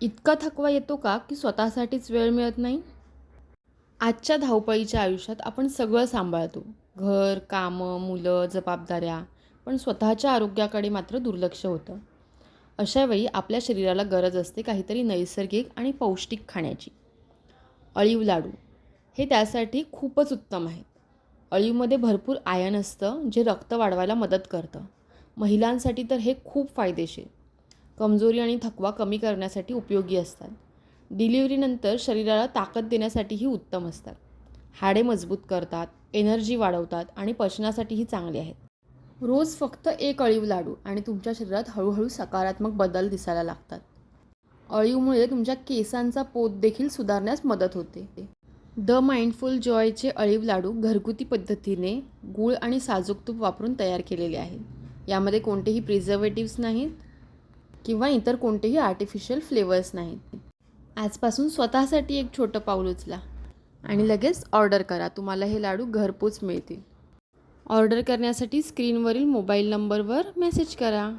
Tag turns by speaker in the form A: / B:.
A: इतका थकवा येतो का की स्वतःसाठीच वेळ मिळत नाही? आजच्या धावपळीच्या आयुष्यात आपण सगळं सांभाळतो. घर, कामं, मुलं, जबाबदाऱ्या. पण स्वतःच्या आरोग्याकडे मात्र दुर्लक्ष होतं. अशावेळी आपल्या शरीराला गरज असते काहीतरी नैसर्गिक आणि पौष्टिक खाण्याची. अळीव लाडू हे त्यासाठी खूपच उत्तम आहेत. अळीवमध्ये भरपूर आयर्न असतं, जे रक्त वाढवायला मदत करतं. महिलांसाठी तर हे खूप फायदेशीर. कमजोरी आणि थकवा कमी करण्यासाठी उपयोगी असतात. डिलिव्हरीनंतर शरीराला ताकद देण्यासाठीही उत्तम असतात. हाडे मजबूत करतात, एनर्जी वाढवतात आणि पचनासाठीही चांगले आहेत. रोज फक्त एक अळीव लाडू आणि तुमच्या शरीरात हळूहळू सकारात्मक बदल दिसायला लागतात. अळीवमुळे तुमच्या केसांचा पोत देखील सुधारण्यास मदत होते. द माइंडफुल जॉयचे अळीव लाडू घरगुती पद्धतीने गूळ आणि साजूक तूप वापरून तयार केलेले आहेत. यामध्ये कोणतेही प्रिझर्वेटिव्स नाहीत किंवा इतर कोणतेही आर्टिफिशियल फ्लेवर्स नाहीत. आजपासून स्वतःसाठी एक छोटं पाऊल उचला आणि लगेच ऑर्डर करा. तुम्हाला हे लाडू घरपोच मिळतील. ऑर्डर करण्यासाठी स्क्रीनवरील मोबाईल नंबरवर मेसेज करा.